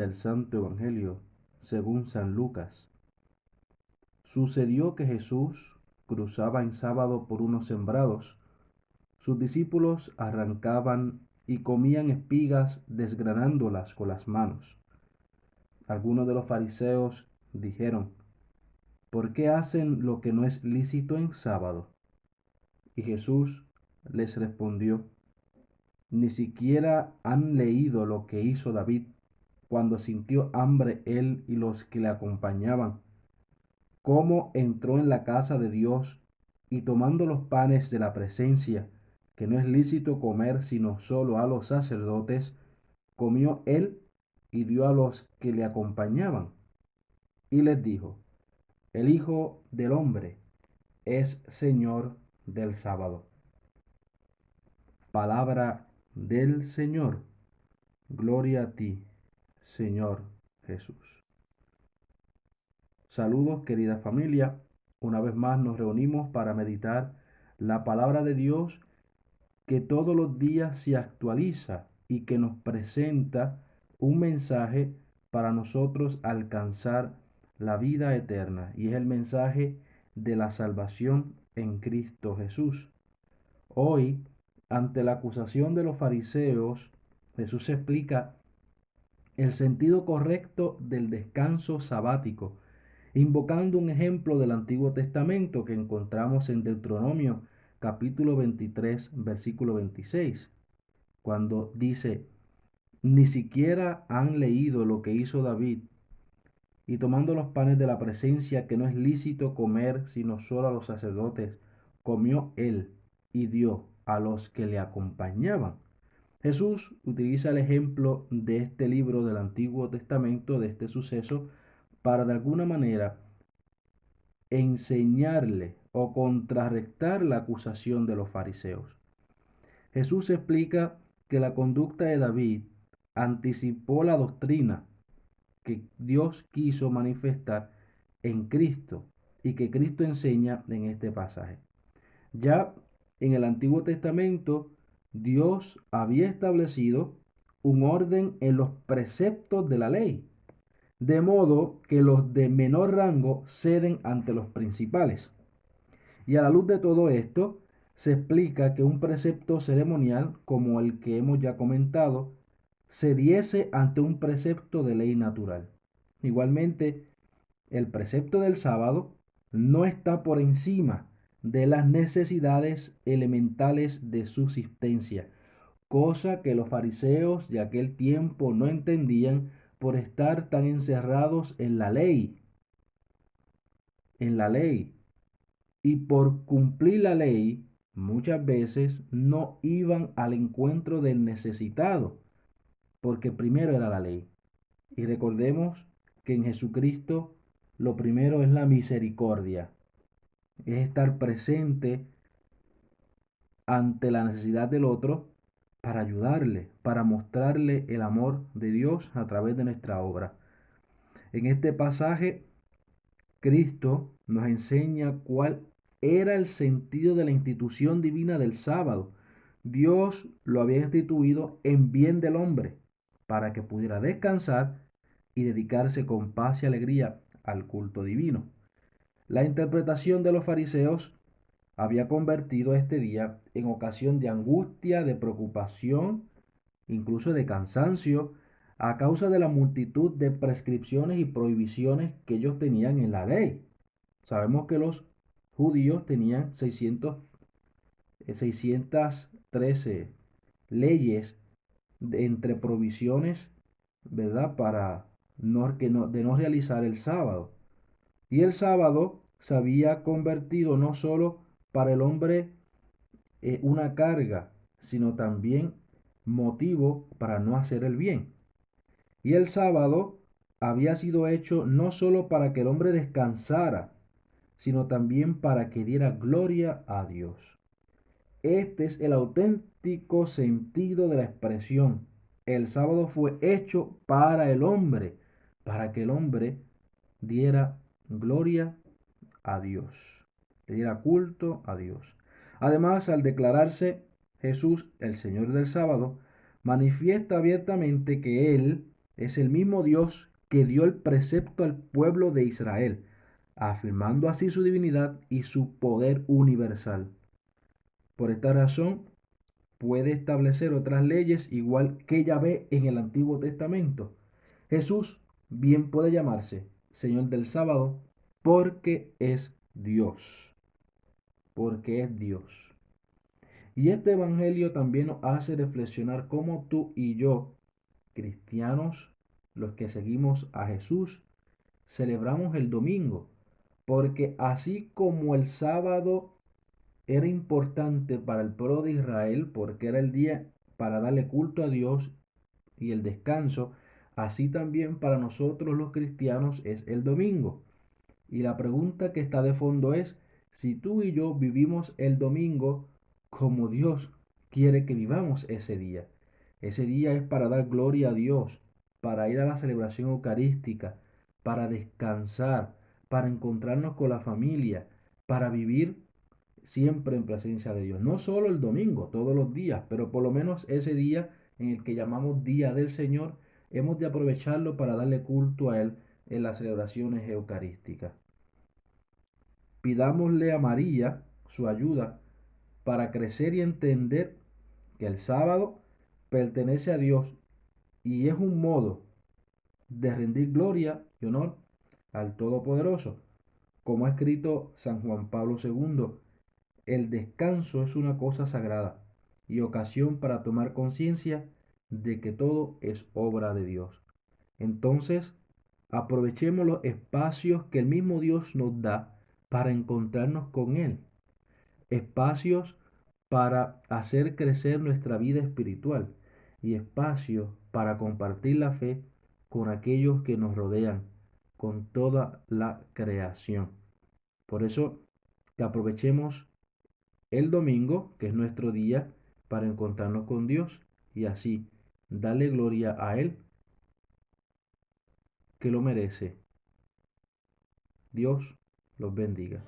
del Santo Evangelio según San Lucas. Sucedió que Jesús cruzaba en sábado por unos sembrados. Sus discípulos arrancaban y comían espigas desgranándolas con las manos. Algunos de los fariseos dijeron: ¿por qué hacen lo que no es lícito en sábado? Y Jesús les respondió: ni siquiera han leído lo que hizo David cuando sintió hambre él y los que le acompañaban, cómo entró en la casa de Dios y tomando los panes de la presencia, que no es lícito comer sino solo a los sacerdotes, comió él y dio a los que le acompañaban. Y les dijo: el Hijo del Hombre es Señor del sábado. Palabra del Señor. Gloria a ti, Señor Jesús. Saludos, querida familia. Una vez más nos reunimos para meditar la palabra de Dios, que todos los días se actualiza y que nos presenta un mensaje para nosotros alcanzar la vida eterna, y es el mensaje de la salvación en Cristo Jesús. Hoy, ante la acusación de los fariseos, Jesús explica el sentido correcto del descanso sabático, invocando un ejemplo del Antiguo Testamento que encontramos en Deuteronomio capítulo 23, versículo 26, cuando dice: ni siquiera han leído lo que hizo David, y tomando los panes de la presencia, que no es lícito comer sino solo a los sacerdotes, comió él y dio a los que le acompañaban. Jesús utiliza el ejemplo de este libro del Antiguo Testamento, de este suceso, para de alguna manera enseñarle o contrarrestar la acusación de los fariseos. Jesús explica que la conducta de David anticipó la doctrina que Dios quiso manifestar en Cristo y que Cristo enseña en este pasaje. Ya en el Antiguo Testamento, Dios había establecido un orden en los preceptos de la ley, de modo que los de menor rango ceden ante los principales. Y a la luz de todo esto, se explica que un precepto ceremonial, como el que hemos ya comentado, cediese ante un precepto de ley natural. Igualmente, el precepto del sábado no está por encima de las necesidades elementales de subsistencia, cosa que los fariseos de aquel tiempo no entendían por estar tan encerrados en la ley, y por cumplir la ley. Muchas veces no iban al encuentro del necesitado, porque primero era la ley. Y recordemos que en Jesucristo lo primero es la misericordia, es estar presente ante la necesidad del otro para ayudarle, para mostrarle el amor de Dios a través de nuestra obra. En este pasaje, Cristo nos enseña cuál era el sentido de la institución divina del sábado. Dios lo había instituido en bien del hombre, para que pudiera descansar y dedicarse con paz y alegría al culto divino. La interpretación de los fariseos había convertido este día en ocasión de angustia, de preocupación, incluso de cansancio, a causa de la multitud de prescripciones y prohibiciones que ellos tenían en la ley. Sabemos que los judíos tenían 613 leyes entre provisiones, ¿verdad? Para de no realizar el sábado. Y el sábado se había convertido no solo para el hombre una carga, sino también motivo para no hacer el bien. Y el sábado había sido hecho no solo para que el hombre descansara, sino también para que diera gloria a Dios. Este es el auténtico sentido de la expresión. El sábado fue hecho para el hombre, para que el hombre diera gloria a Dios, le diera culto a Dios. Además, al declararse Jesús el Señor del sábado, manifiesta abiertamente que Él Es el mismo Dios que dio el precepto al pueblo de Israel, afirmando así su divinidad y su poder universal. Por esta razón, puede establecer otras leyes igual que Yahvé en el Antiguo Testamento. Jesús bien puede llamarse Señor del sábado porque es Dios, porque es Dios. Y este evangelio también nos hace reflexionar cómo tú y yo, cristianos, los que seguimos a Jesús, celebramos el domingo, porque así como el sábado era importante para el pueblo de Israel, porque era el día para darle culto a Dios y el descanso, así también para nosotros los cristianos es el domingo. Y la pregunta que está de fondo es si tú y yo vivimos el domingo como Dios quiere que vivamos ese día. Ese día es para dar gloria a Dios, para ir a la celebración eucarística, para descansar, para encontrarnos con la familia, para vivir siempre en presencia de Dios. No solo el domingo, todos los días, pero por lo menos ese día en el que llamamos Día del Señor, hemos de aprovecharlo para darle culto a Él en las celebraciones eucarísticas. Pidámosle a María su ayuda para crecer y entender que el sábado pertenece a Dios y es un modo de rendir gloria y honor al Todopoderoso. Como ha escrito San Juan Pablo II, el descanso es una cosa sagrada y ocasión para tomar conciencia de que todo es obra de Dios. Entonces, aprovechemos los espacios que el mismo Dios nos da para encontrarnos con Él. Espacios para hacer crecer nuestra vida espiritual y espacios para compartir la fe con aquellos que nos rodean, con toda la creación. Por eso, que aprovechemos el domingo, que es nuestro día, para encontrarnos con Dios y así darle gloria a Él, que lo merece. Dios los bendiga.